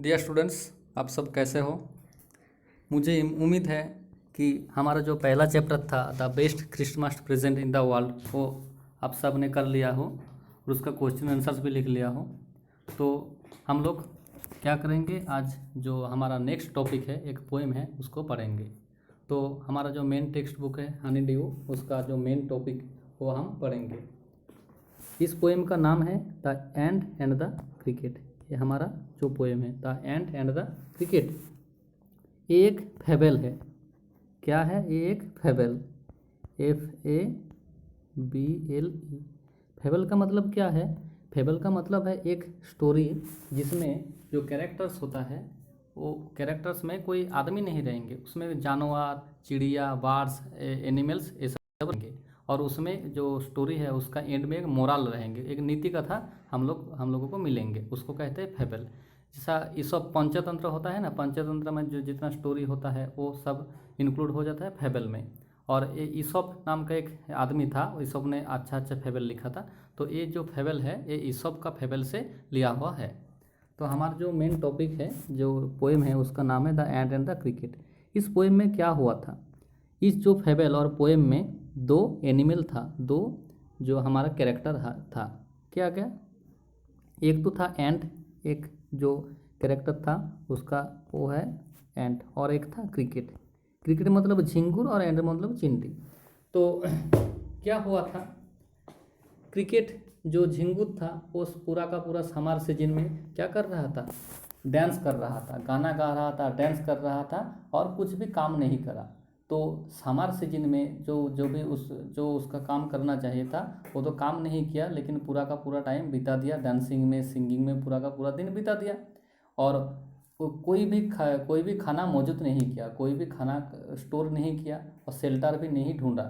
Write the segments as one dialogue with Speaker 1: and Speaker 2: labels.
Speaker 1: Dear students, आप सब कैसे हो। मुझे उम्मीद है कि हमारा जो पहला चैप्टर था the best Christmas present in the world वो आप सब ने कर लिया हो और उसका क्वेश्चन आंसर्स भी लिख लिया हो। तो हम लोग क्या करेंगे, आज जो हमारा नेक्स्ट टॉपिक है एक पोएम है उसको पढ़ेंगे। तो हमारा जो मेन टेक्स्ट बुक है हनी ड्यू, उसका जो मेन टॉपिक वो हम पढ़ेंगे। इस पोएम का नाम है the end and the cricket. ये हमारा जो पोएम है the end and the cricket, ये एक फेबल है। क्या है ये? एक फेबल, FABLE। फेबल का मतलब क्या है? फेबल का मतलब है एक स्टोरी जिसमें जो कैरेक्टर्स होता है वो कैरेक्टर्स में कोई आदमी नहीं रहेंगे, उसमें जानवर, चिड़िया, बर्ड्स, एनिमल्स ये सब रहेंगे। और उसमें जो स्टोरी है उसका एंड में एक मोरल रहेंगे, एक नीति कथा हम लोगों को मिलेंगे, उसको कहते हैं फेबल। जैसा ये सब पंचतंत्र होता है ना, पंचतंत्र में जो जितना स्टोरी होता है वो सब इंक्लूड हो जाता है फेबल में। और ये ईसॉप नाम का एक आदमी था, ईसॉप ने अच्छा अच्छा फेबल लिखा था। तो ये जो फेबल है ये ईसॉप का फेबल से लिया हुआ है। तो हमारा जो मेन टॉपिक है, जो पोएम है, उसका नाम है the end and the cricket. इस पोएम में क्या हुआ था? इस जो फेबल और पोएम में दो एनिमल था, दो जो हमारा कैरेक्टर था। क्या क्या? एक तो था एंट, एक जो कैरेक्टर था उसका वो है एंट, और एक था क्रिकेट। क्रिकेट मतलब झिंगुर और एंट मतलब चिंटी। तो क्या हुआ था, क्रिकेट जो झिंगुर था वो पूरा का पूरा समर सीजन में क्या कर रहा था? डांस कर रहा था, गाना गा रहा था, डांस कर रहा था और कुछ भी काम नहीं करा। तो समर सीजन में जो उसका काम करना चाहिए था वो तो काम नहीं किया, लेकिन पूरा का पूरा टाइम बिता दिया डांसिंग में, सिंगिंग में, पूरा का पूरा दिन बिता दिया। और वो कोई भी खाना मौजूद नहीं किया, कोई भी खाना स्टोर नहीं किया और शेल्टर भी नहीं ढूंढा।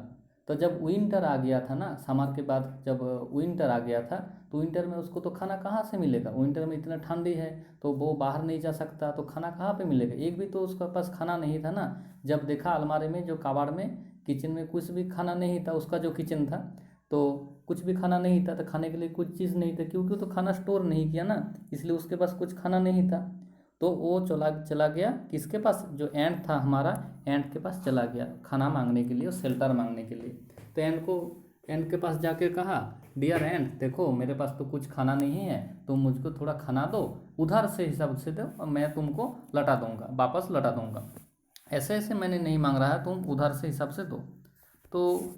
Speaker 1: तो जब विंटर आ गया था ना, समर के बाद जब विंटर आ गया था, तो विंटर में उसको तो खाना कहाँ से मिलेगा? विंटर में इतना ठंडी है तो वो बाहर नहीं जा सकता, तो खाना कहाँ पे मिलेगा? एक भी तो उसके पास खाना नहीं था ना। जब देखा अलमारी में, जो कबाड़ में, किचन में कुछ भी खाना नहीं था, उसका जो किचन था तो कुछ भी खाना नहीं था, तो खाने के लिए कुछ चीज़ नहीं था, क्योंकि तो खाना स्टोर नहीं किया ना, इसलिए उसके पास कुछ खाना नहीं था। तो वो चला चला गया किसके पास? जो एंट था हमारा, एंट के पास चला गया खाना मांगने के लिए और शेल्टर मांगने के लिए। तो एंट के पास जाके कहा, डियर एंट, देखो मेरे पास तो कुछ खाना नहीं है, तुम मुझको थोड़ा खाना दो, उधार से हिसाब से दो और मैं तुमको लौटा दूंगा, वापस लौटा दूंगा। ऐसे ऐसे मैंने नहीं मांग रहा है, तुम उधार से हिसाब से दो। तो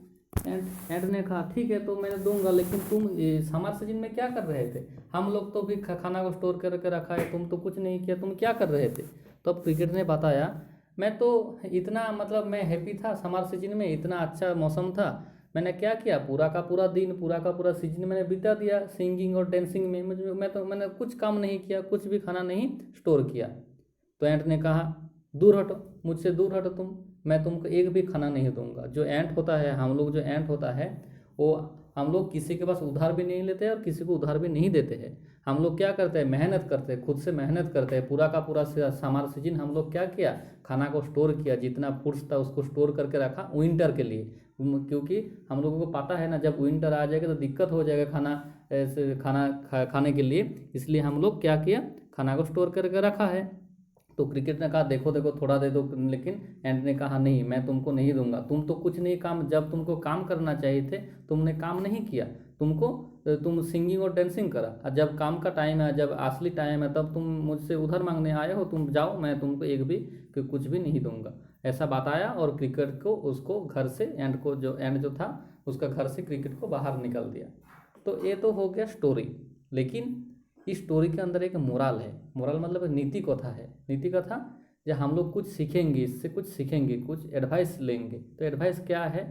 Speaker 1: एंड ने कहा ठीक है तो मैं दूंगा, लेकिन तुम समर सीजन में क्या कर रहे थे? हम लोग तो भी खाना को स्टोर करके रखा है, तुम तो कुछ नहीं किया, तुम क्या कर रहे थे? तो अब क्रिकेट ने बताया, मैं तो इतना मतलब मैं हैप्पी था, समर सीजन में इतना अच्छा मौसम था, मैंने क्या किया, पूरा का पूरा दिन, पूरा का पूरा सीजन मैंने बिता दिया सिंगिंग और डांसिंग में। मैंने कुछ काम नहीं किया, कुछ भी खाना नहीं स्टोर किया। तो एंट ने कहा, दूर हटो, मुझसे दूर हटो तुम, मैं तुमको एक भी खाना नहीं दूंगा। जो एंट होता है, हम लोग जो एंट होता है वो हम लोग किसी के पास उधार भी नहीं लेते और किसी को उधार भी नहीं देते हैं। हम लोग क्या करते हैं, मेहनत करते हैं, खुद से मेहनत करते हैं। पूरा का पूरा समर सीजन हम लोग क्या किया, खाना को स्टोर किया, जितना फूड्स था उसको स्टोर करके रखा विंटर के लिए। क्योंकि हम लोगों को पता है ना, जब विंटर आ जाएगा तो दिक्कत हो जाएगा खाने के लिए, इसलिए हम लोग क्या किया, खाना को स्टोर करके रखा है। तो क्रिकेट ने कहा, देखो देखो थोड़ा दे दो, लेकिन एंड ने कहा नहीं, मैं तुमको नहीं दूंगा, तुम तो कुछ नहीं काम, जब तुमको काम करना चाहिए थे तुमने काम नहीं किया, तुम सिंगिंग और डांसिंग करा, और जब काम का टाइम है, जब असली टाइम है, तब तुम मुझसे उधर मांगने आए हो, तुम जाओ, मैं तुमको एक भी कुछ भी नहीं दूंगा। ऐसा बताया और क्रिकेट को उसको घर से एंड जो था उसका घर से क्रिकेट को बाहर निकल दिया। तो ये तो हो गया स्टोरी, लेकिन इस स्टोरी के अंदर एक मोरल है। मोरल मतलब नीति कथा है। नीति कथा जो हम लोग कुछ सीखेंगे, इससे कुछ सीखेंगे, कुछ एडवाइस लेंगे। तो एडवाइस क्या है,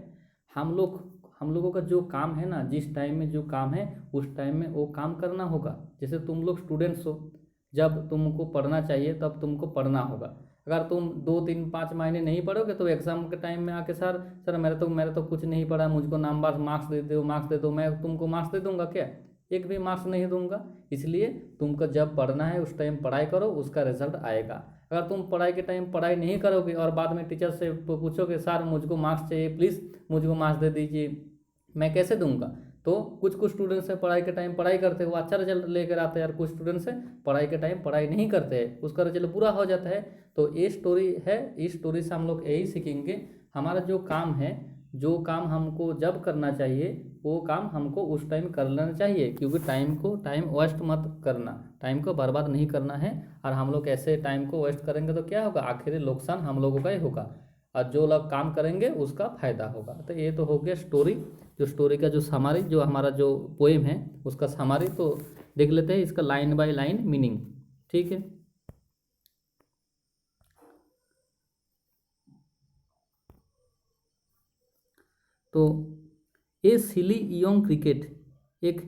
Speaker 1: हम लोगों का जो काम है ना, जिस टाइम में जो काम है उस टाइम में वो काम करना होगा। जैसे तुम लोग स्टूडेंट्स हो, जब तुमको पढ़ना चाहिए तब तुमको पढ़ना होगा। अगर तुम 2 3 5 महीने नहीं पढ़ोगे तो एग्जाम के टाइम में आके, सर सर मेरे तो कुछ नहीं पढ़ा, मुझको नंबर मार्क्स दे दो, मार्क्स दे दो, मैं तुमको मार्क्स दे दूंगा क्या? एक भी मार्क्स नहीं दूंगा। इसलिए तुमको जब पढ़ना है उस टाइम पढ़ाई करो, उसका रिजल्ट आएगा। अगर तुम पढ़ाई के टाइम पढ़ाई नहीं करोगे और बाद में टीचर से पूछोगे, सर मुझको मार्क्स चाहिए, प्लीज़ मुझको मार्क्स दे दीजिए, मैं कैसे दूंगा? तो कुछ कुछ स्टूडेंट्स है पढ़ाई के टाइम पढ़ाई करते हैं, वो अच्छा रिजल्ट लेकर आते हैं, और कुछ स्टूडेंट्स है पढ़ाई के टाइम पढ़ाई नहीं करते हैं, उसका रिजल्ट बुरा हो जाता है। तो ये स्टोरी है, इस स्टोरी से हम लोग यही सीखेंगे, हमारा जो काम है, जो काम हमको जब करना चाहिए वो काम हमको उस टाइम कर लेना चाहिए, क्योंकि टाइम वेस्ट मत करना, टाइम को बर्बाद नहीं करना है। और हम लोग ऐसे टाइम को वेस्ट करेंगे तो क्या होगा, आखिर नुकसान हम लोगों का ही होगा, और जो लोग काम करेंगे उसका फायदा होगा। तो ये तो हो गया स्टोरी, जो स्टोरी का जो समरी, जो हमारा जो पोएम है उसका समरी। तो देख लेते हैं इसका लाइन बाय लाइन मीनिंग, ठीक है। तो ए सिली यंग क्रिकेट, एक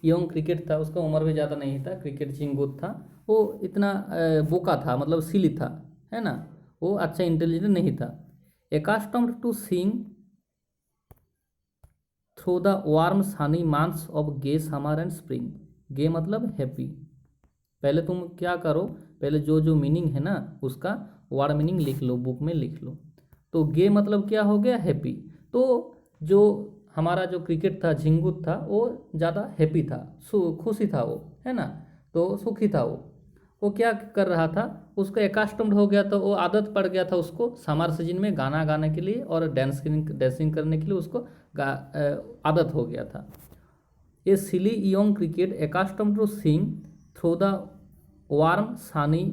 Speaker 1: यंग क्रिकेट था, उसका उम्र भी ज़्यादा नहीं था, क्रिकेट चिंगूत था, वो इतना बोका था, मतलब सिली था, है ना, वो अच्छा इंटेलिजेंट नहीं था। accustomed to sing through the warm sunny months of gay summer and spring. Gay मतलब हैप्पी। पहले तुम क्या करो, पहले जो जो मीनिंग है ना उसका वर्ड मीनिंग लिख लो, बुक में लिख लो। तो गे मतलब क्या हो गया, हैप्पी। तो जो हमारा जो क्रिकेट था, झिंगुत था, वो ज़्यादा हैप्पी था, खुशी था वो, है ना, तो सुखी था वो क्या कर रहा था, उसको एकास्टम्ड हो गया, तो वो आदत पड़ गया था उसको समर सीजन में गाना गाने के लिए और डांसिंग करने के लिए, उसको आदत हो गया था। A silly young cricket accustomed to sing through the warm sunny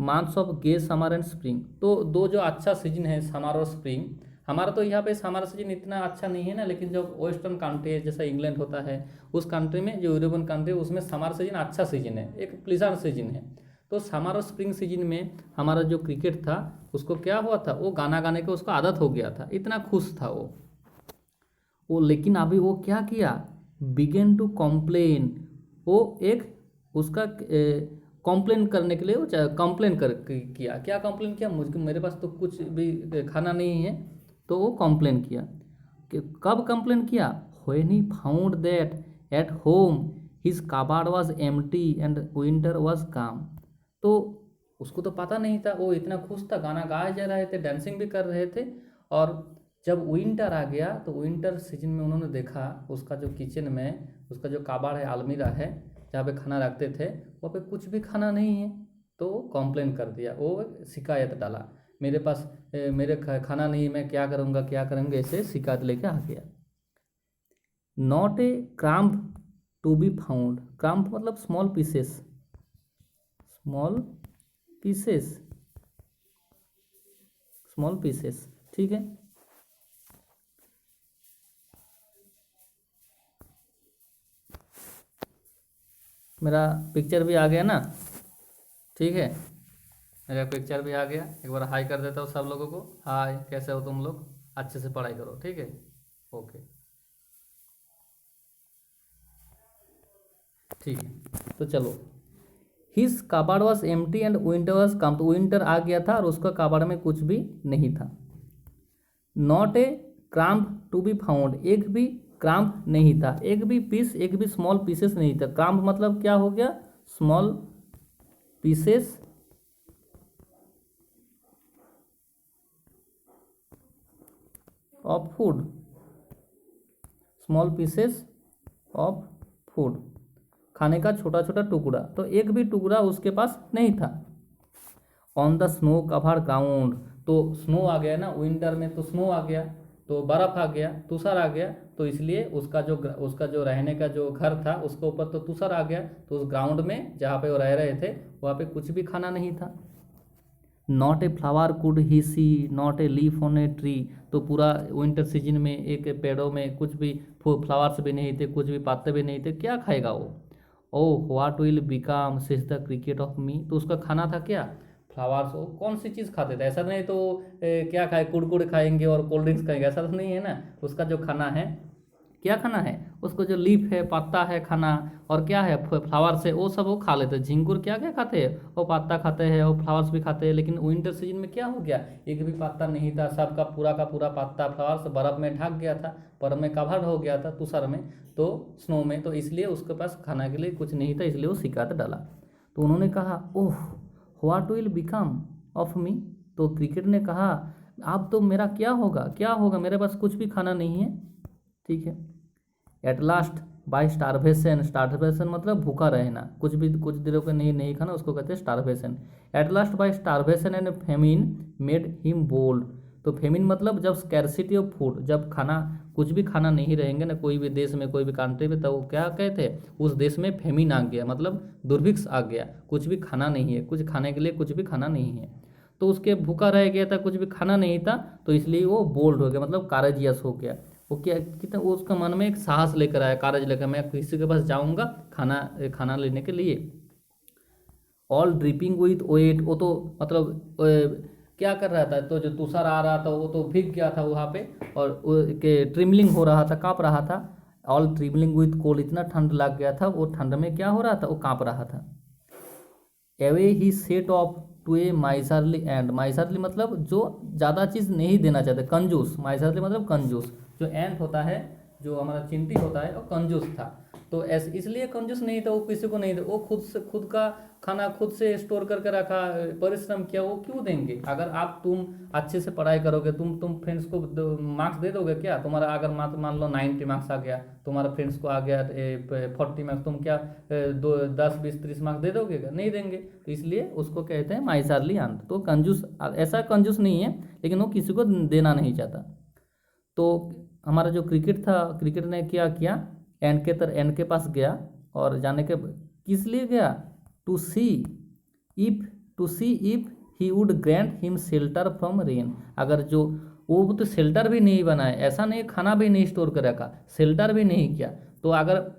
Speaker 1: months of gay summer and spring. तो दो जो अच्छा सीजन है समर और स्प्रिंग, हमारा तो यहाँ पे समर सीजन इतना अच्छा नहीं है ना, लेकिन जो वेस्टर्न कंट्री है जैसा इंग्लैंड होता है, उस कंट्री में, जो यूरोपियन कंट्री है उसमें समर सीजन अच्छा सीजन है, एक प्लीजेंट सीजन है। तो समर और स्प्रिंग सीजन में हमारा जो क्रिकेट था उसको क्या हुआ था, वो गाना गाने का उसको आदत हो गया था, इतना खुश था वो। लेकिन अभी वो क्या किया, बिगेन टू कॉम्प्लेन, वो एक उसका कॉम्प्लेन करने के लिए वो कंप्लेन कर किया। क्या कंप्लेन किया, मुझको मेरे पास तो कुछ भी खाना नहीं है, तो वो कंप्लेन किया। कि कब कंप्लेन किया, when he found that at home his cupboard was empty and winter was काम। तो उसको तो पता नहीं था, वो इतना खुश था, गाना गाए जा रहे थे, डांसिंग भी कर रहे थे, और जब विंटर आ गया तो विंटर सीजन में उन्होंने देखा उसका जो किचन में उसका जो कबाड़ है, अलमीरा है जहाँ पे खाना रखते थे, वहाँ पे कुछ भी खाना नहीं है। तो वो कंप्लेन कर दिया, वो शिकायत डाला, मेरे पास मेरे खाना नहीं है, मैं क्या करूँगा क्या करूँगा, ऐसे शिकायत लेके आ गया। Not a crumb to be found, crumb मतलब small pieces, small pieces, small pieces, ठीक है। मेरा पिक्चर भी आ गया ना, ठीक है, मेरा पिक्चर भी आ गया। एक बार हाई कर देता हूँ सब लोगों को, हाय, कैसे हो तुम लोग, अच्छे से पढ़ाई करो, ठीक है, ओके, ठीक है। तो चलो, हिज कबाड़ was empty and winter was कम, तो विंटर आ गया था और उसका कबाड़ में कुछ भी नहीं था। Not a crumb to be found, एक भी क्राम्प नहीं था, एक भी पीस, एक भी स्मॉल पीसेस नहीं था। क्राम्प मतलब क्या हो गया, small pieces of food, small pieces of food, खाने का छोटा छोटा टुकड़ा, तो एक भी टुकड़ा उसके पास नहीं था। On the snow cover ground, तो स्नो आ गया ना, विंटर में तो स्नो आ गया, तो बर्फ आ गया, तुषार आ गया, तो इसलिए उसका जो रहने का जो घर था उसके ऊपर तो तुषार आ गया, तो उस ग्राउंड में जहाँ पे वो रह रहे थे वहाँ पे कुछ भी खाना नहीं था। Not a flower could he see, not a leaf on a tree, तो पूरा विंटर सीजन में एक पेड़ों में कुछ भी फ्लावर्स भी नहीं थे, कुछ भी पत्ते भी नहीं थे, क्या खाएगा वो। Oh what will become since the cricket of me, तो उसका खाना था क्या, फ्लावर्स। वो कौन सी चीज़ खाते थे, ऐसा नहीं तो क्या खाए, कुड़कुड़ खाएंगे और कोल्ड ड्रिंक्स खाएंगे, ऐसा तो नहीं है ना। उसका जो खाना है, क्या खाना है, उसको जो लीफ है, पत्ता है खाना, और क्या है फ्लावर्स है, वो सब वो खा लेते हैं। झिंगुर क्या क्या खाते हैं, वो पत्ता खाते हैं, वो फ्लावर्स भी खाते हैं। लेकिन विंटर सीजन में क्या हो गया, एक भी पत्ता नहीं था, सबका का पूरा पत्ता फ्लावर्स बर्फ में ढक गया था, बर्फ में कवर हो गया था, तुषार में, तो स्नो में, तो इसलिए उसके पास खाना के लिए कुछ नहीं था, इसलिए वो शिकायत डाला। तो उन्होंने कहा oh what will become of me, तो क्रिकेट ने कहा अब तो मेरा क्या होगा, क्या होगा, मेरे पास कुछ भी खाना नहीं है, ठीक है। At last by starvation, starvation मतलब भूखा रहना, कुछ भी कुछ दिनों के नहीं खाना, उसको कहते हैं starvation. At last by starvation and famine made him bold. तो फेमिन मतलब जब स्कैरसिटी ऑफ फूड, जब खाना कुछ भी खाना नहीं रहेंगे ना कोई भी देश में, कोई भी कंट्री में, तो वो क्या कहते हैं, उस देश में फेमिन आ गया, मतलब दुर्भिक्ष आ गया, कुछ भी खाना नहीं है, कुछ खाने के लिए कुछ भी खाना नहीं है। तो उसके भूखा रह गया था, कुछ भी खाना नहीं था, तो इसलिए वो बोल्ड हो गया, मतलब कारेजियस हो गया। वो क्या कितना, वो उसका मन में एक साहस लेकर आया, कारेज लेकर, मैं किसी के पास जाऊंगा खाना खाना लेने के लिए। ऑल ड्रिपिंग विथ वेट, वो तो मतलब क्या कर रहा था, तो जो तुषार आ रहा था वो तो भीग गया था वहाँ पे, और के ट्रिमलिंग हो रहा था, काँप रहा था। ऑल ट्रिमलिंग विथ कोल्ड, इतना ठंड लग गया था, वो ठंड में क्या हो रहा था, वो काँप रहा था। Away he set off to a miserly ant, miserly मतलब जो ज़्यादा चीज़ नहीं देना चाहते, कंजूस, माइसरली मतलब कंजूस। जो एंट होता है, जो हमारा चिंटी होता है, वो कंजूस था। तो ऐसे इसलिए कंजूस नहीं था, वो किसी को नहीं था, वो खुद से, खुद का खाना खुद से स्टोर करके रखा, परिश्रम किया, वो क्यों देंगे। अगर तुम अच्छे से पढ़ाई करोगे, तुम फ्रेंड्स को मार्क्स दे दोगे क्या, तुम्हारा अगर मान लो 90 मार्क्स आ गया, तुम्हारा फ्रेंड्स को आ गया 40 मार्क्स, तुम क्या 10 20 30 मार्क्स दे दोगे क्या, नहीं देंगे। तो इसलिए उसको कहते हैं माइसारली आंट। तो कंजूस, ऐसा कंजूस नहीं है, लेकिन वो किसी को देना नहीं चाहता। तो हमारा जो क्रिकेट था, क्रिकेट ने क्या किया, एंड के पास गया, और जाने के किस लिए गया, to see if he would grant him shelter from rain. अगर जो वो तो शेल्टर भी नहीं बनाए, ऐसा नहीं, खाना भी नहीं स्टोर कर रखा, शेल्टर भी नहीं किया। तो अगर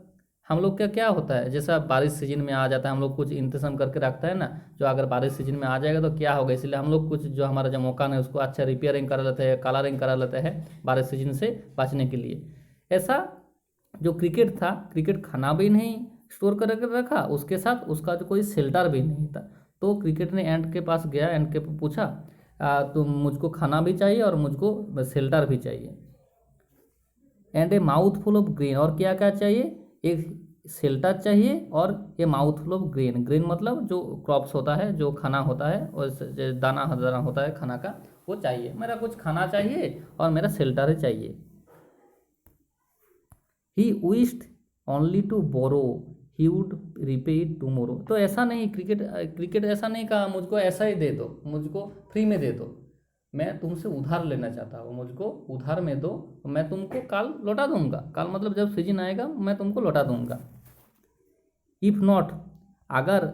Speaker 1: हम लोग का क्या होता है, जैसा बारिश सीजन में आ जाता है, हम लोग कुछ इंतजाम करके रखता है ना, जो अगर बारिश सीजन में आ जाएगा तो क्या होगा, इसलिए हम लोग कुछ जो हमारा जो मकान है उसको अच्छा रिपेयरिंग करा लेते हैं, कलरिंग करा लेते हैं बारिश सीजन से बचने के लिए। ऐसा जो क्रिकेट था, क्रिकेट खाना भी नहीं स्टोर करके रखा, उसके साथ उसका जो कोई शेल्टर भी नहीं था। तो क्रिकेट ने एंट के पास गया, एंट के पूछा तो मुझको खाना भी चाहिए और मुझको शेल्टर भी चाहिए, and A mouth full of grain, और क्या क्या चाहिए, एक शेल्टर चाहिए और ए mouth full of grain. Grain मतलब जो क्रॉप्स होता है, जो खाना होता है, और जो दाना दाना होता है खाना का, वो चाहिए, मेरा कुछ खाना चाहिए और मेरा शेल्टर ही चाहिए। He wished only to borrow, he would repay it tomorrow. तो ऐसा नहीं, क्रिकेट ऐसा नहीं कहा मुझको ऐसा ही दे दो, मुझको फ्री में दे दो, मैं तुमसे उधार लेना चाहता हूँ, मुझको उधार में दो, मैं तुमको कल लौटा दूंगा, कल मतलब जब सीजन आएगा मैं तुमको लौटा दूंगा। इफ़ नॉट, अगर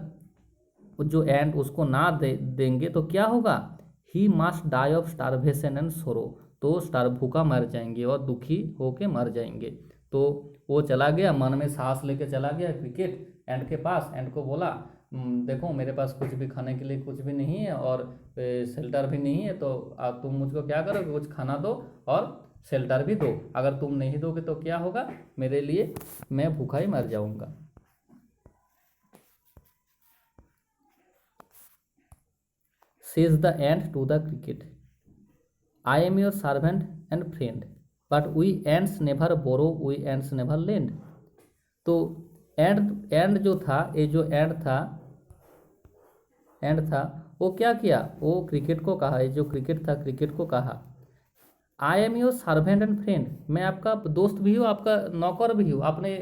Speaker 1: जो एंड उसको ना देंगे तो क्या होगा, he must die of starvation and sorrow, तो स्टार भूखा मर जाएंगे और दुखी होके मर जाएंगे। तो वो चला गया, मन में सांस लेके चला गया क्रिकेट एंड के पास, एंड को बोला देखो मेरे पास कुछ भी खाने के लिए कुछ भी नहीं है और शेल्टर भी नहीं है, तो तुम मुझको क्या करोगे, कुछ खाना दो और शेल्टर भी दो, अगर तुम नहीं दोगे तो क्या होगा मेरे लिए, मैं भूखा ही मर जाऊंगा। Says the ant to the cricket, I am your servant and friend, but we ants never borrow, we ants never lend। तो एंड जो था, ये जो एंड था वो क्या किया, वो क्रिकेट को कहा, ये जो क्रिकेट था क्रिकेट को कहा, I am your servant and friend, मैं आपका दोस्त भी हूँ, आपका नौकर भी हूँ, आपने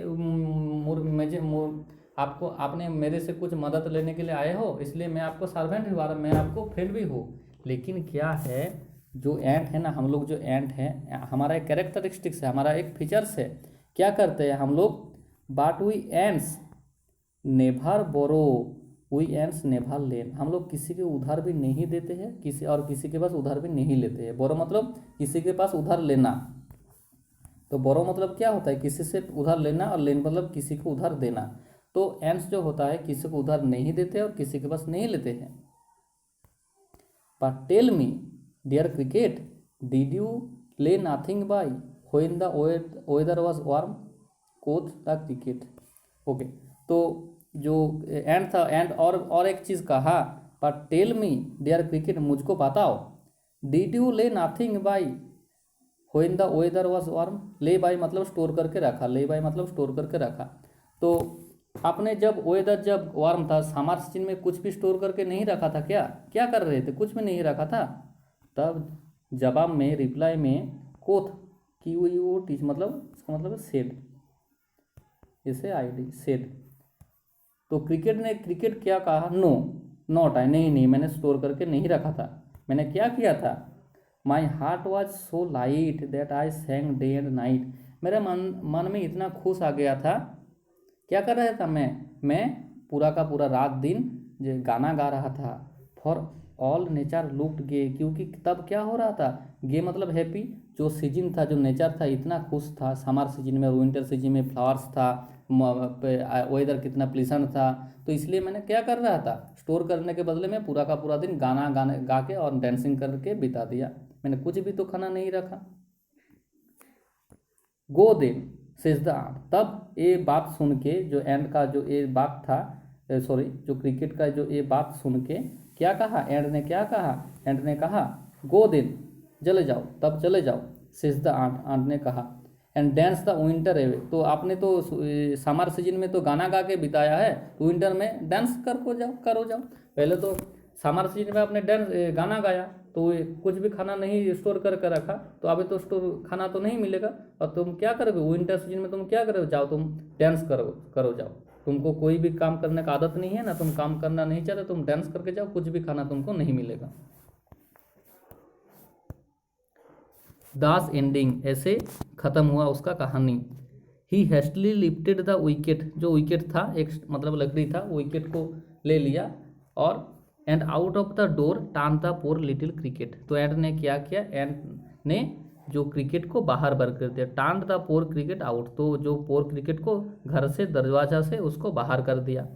Speaker 1: आपको आपने मेरे से कुछ मदद लेने के लिए आए हो, इसलिए मैं आपको सर्वेंट हूँ और मैं आपको फ्रेंड भी हूँ। लेकिन क्या है, जो एंट है ना, हम लोग जो एंट हैं, हमारा एक कैरेक्टरिस्टिक्स है, हमारा एक फीचर्स है, क्या करते हैं हम लोग, but we ants never borrow, we ants never lend, हम लोग किसी के उधार भी नहीं देते हैं, किसी और किसी के पास उधार भी नहीं लेते हैं। बोरो मतलब किसी के पास उधार लेना, तो बोरो मतलब क्या होता है, किसी से उधार लेना, और लेन मतलब किसी को उधार देना। तो एंड्स जो होता है किसी को उधार नहीं देते और किसी के पास नहीं लेते हैं। But tell me dear cricket, did you lay nothing by when the weather was warm, quoth the cricket. Okay, तो जो एंड था, एंड और एक चीज़ कहा, but tell me dear cricket, मुझको बताओ, did you lay nothing by when the weather was warm, lay by मतलब स्टोर करके रखा, ले बाय मतलब स्टोर करके रखा। तो आपने जब वेदर जब वार्म था, समर सीजन में कुछ भी स्टोर करके नहीं रखा था क्या, क्या कर रहे थे, कुछ भी नहीं रखा था। तब जवाब में, रिप्लाई में कोथ की हुई वो टीच मतलब इसका मतलब है सेड, SAID सेड। तो क्रिकेट क्या कहा, नो नॉट आई, नहीं मैंने स्टोर करके नहीं रखा था, मैंने क्या किया था, my heart was so light that I सैंग day and night, मेरे मन में इतना खुश आ गया था, क्या कर रहा था मैं पूरा का पूरा रात दिन जो गाना गा रहा था, फॉर ऑल नेचर लुक्ड गे, क्योंकि तब क्या हो रहा था, गे मतलब हैप्पी, जो सीजन था जो नेचर था इतना खुश था, समर सीजन में विंटर सीजन में फ्लावर्स था, वेदर कितना प्लीजेंट था, तो इसलिए मैंने क्या कर रहा था, स्टोर करने के बदले में पूरा का पूरा दिन गाना गा के और डांसिंग करके बिता दिया, मैंने कुछ भी तो खाना नहीं रखा। Go then says the ant, तब ये बात सुन के जो एंड का जो ये बात था, सॉरी जो क्रिकेट का जो ये बात सुन के क्या कहा, एंड ने क्या कहा, एंड ने कहा गो देन चले जाओ, तब चले जाओ, सेज द आंट, आंट ने कहा, and dance the winter away, तो आपने तो समर सीजन में तो गाना गा के बिताया है, तो विंटर में डांस करो जाओ। पहले तो समर सीजन में आपने गाना गाया, तो कुछ भी खाना नहीं स्टोर करके रखा, तो अभी तो स्टोर खाना तो नहीं मिलेगा, और तुम क्या करोगे विंटर सीजन में, तुम क्या करोगे, जाओ तुम डांस करो जाओ, तुमको कोई भी काम करने का आदत नहीं है ना, तुम काम करना नहीं चाहते, तुम डांस करके जाओ, कुछ भी खाना तुमको नहीं मिलेगा। दास एंडिंग, ऐसे खत्म हुआ उसका कहानी। ही हेस्टली लिफ्टेड द विकेट, जो विकेट था एक मतलब लकड़ी था, विकेट को ले लिया, और and out of the door turn the poor little cricket, तो एंड ने क्या किया, एंड ने जो क्रिकेट को बाहर बर कर दिया, turn the poor cricket out, तो जो पोर क्रिकेट को घर से दरवाजा से उसको बाहर कर दिया।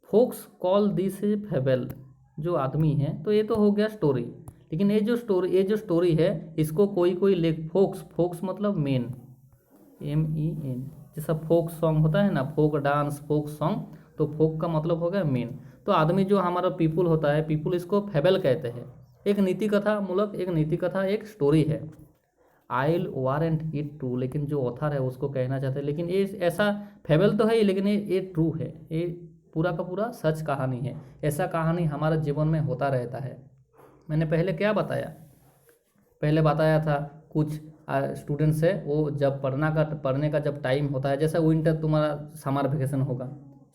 Speaker 1: Folks call this a fable, जो आदमी है, तो ये तो हो गया स्टोरी, लेकिन ये जो स्टोरी है इसको कोई लेख, फोक्स मतलब मेन, MEN, जैसा फोक सॉन्ग होता है ना, फोक डांस फोक सॉन्ग, तो फोक का मतलब हो गया मेन, तो आदमी जो हमारा पीपुल होता है, पीपुल इसको फेबल कहते हैं, एक नीति कथा एक स्टोरी है। I will warrant it true, लेकिन जो ऑथर है उसको कहना चाहते हैं, लेकिन ये ऐसा फेबल तो है ही, लेकिन ये ट्रू है, ये पूरा का पूरा सच कहानी है, ऐसा कहानी हमारे जीवन में होता रहता है। मैंने पहले क्या बताया, पहले बताया था कुछ स्टूडेंट्स है, वो जब पढ़ने का जब टाइम होता है, जैसा विंटर तुम्हारा समर वेकेशन होगा,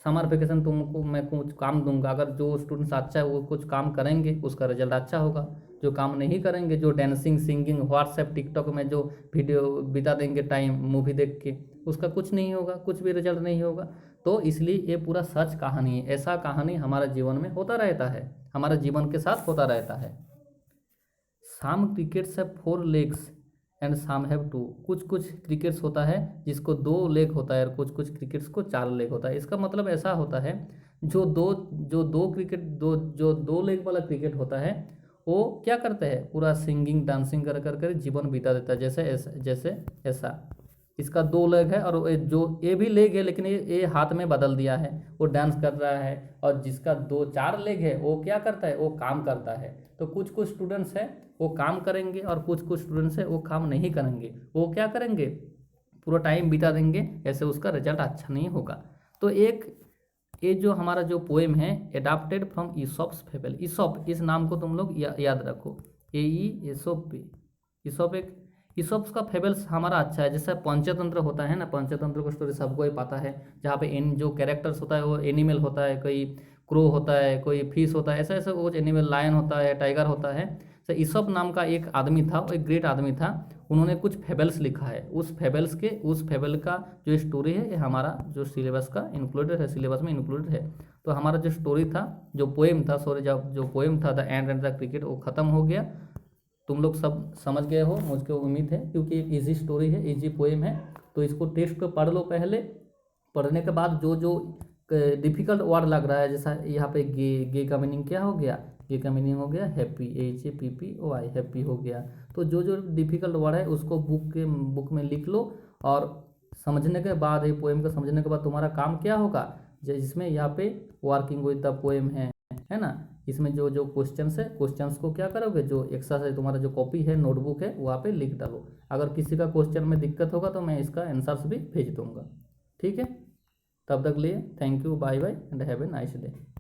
Speaker 1: समर वेकेशन तुमको मैं कुछ काम दूंगा, अगर जो स्टूडेंट्स अच्छा है वो कुछ काम करेंगे उसका रिजल्ट अच्छा होगा, जो काम नहीं करेंगे, जो डांसिंग सिंगिंग व्हाट्सएप टिकटॉक में जो वीडियो बिता देंगे टाइम मूवी देख के, उसका कुछ नहीं होगा, कुछ भी रिजल्ट नहीं होगा। तो इसलिए ये पूरा सच कहानी है, ऐसा कहानी हमारे जीवन में होता रहता है, हमारे जीवन के साथ होता रहता है। Some crickets have 4 legs and some have 2, कुछ क्रिकेट्स होता है जिसको 2 लेग होता है, और कुछ क्रिकेट्स को 4 लेग होता है। इसका मतलब ऐसा होता है जो दो लेग वाला क्रिकेट होता है, वो क्या करते हैं, पूरा सिंगिंग डांसिंग कर जीवन बिता देता है, जैसे ऐसा इसका 2 लेग है, और ये भी लेग है, लेकिन ये हाथ में बदल दिया है, वो डांस कर रहा है, और जिसका 4 लेग है वो क्या करता है, वो काम करता है। तो कुछ स्टूडेंट्स है वो काम करेंगे, और कुछ स्टूडेंट्स है वो काम नहीं करेंगे, वो क्या करेंगे, पूरा टाइम बिता देंगे, ऐसे उसका रिजल्ट अच्छा नहीं होगा। तो ये जो हमारा जो पोएम है, adapted from Aesop's fable, Aesop इस नाम को तुम लोग याद रखो, ईसॉप्स का फेबल्स हमारा अच्छा है, जैसे पंचतंत्र होता है ना, पंचतंत्र को स्टोरी सबको ही पता है, जहाँ पे जो कैरेक्टर्स होता है वो एनिमल होता है, कोई क्रो होता है, कोई फिश होता है, ऐसा वो एनिमल, लायन होता है, टाइगर होता है। तो ईसॉप नाम का एक आदमी था, वो एक ग्रेट आदमी था, उन्होंने कुछ फेबल्स लिखा है, उस फेबल का जो स्टोरी है ये हमारा जो सिलेबस का इंक्लूडेड है, सिलेबस में इंक्लूडेड है। तो हमारा जो स्टोरी था, जो पोएम था, जो पोएम था द एंड द क्रिकेट, वो ख़त्म हो गया। तुम लोग सब समझ गए हो, मुझको उम्मीद है, क्योंकि एक इजी स्टोरी है, इजी पोएम है, तो इसको टेक्स्ट को पढ़ लो पहले, पढ़ने के बाद जो डिफिकल्ट वर्ड लग रहा है, जैसा यहाँ पे गे का मीनिंग क्या हो गया, गे का मीनिंग हो गया हैप्पी, HAPPY, हैप्पी हो गया। तो जो डिफिकल्ट वर्ड है उसको बुक में लिख लो, और समझने के बाद, ये पोएम को समझने के बाद तुम्हारा काम क्या होगा, जिसमें यहाँ पे वर्किंग विद द पोएम है ना, इसमें जो क्वेश्चंस है, क्वेश्चंस को क्या करोगे, जो एक्सरसाइज तुम्हारा जो कॉपी है, नोटबुक है, वहाँ पे लिख डालो। अगर किसी का क्वेश्चन में दिक्कत होगा तो मैं इसका आंसर्स भी भेज दूंगा, ठीक है। तब तक लिए thank you, bye bye and have a nice day.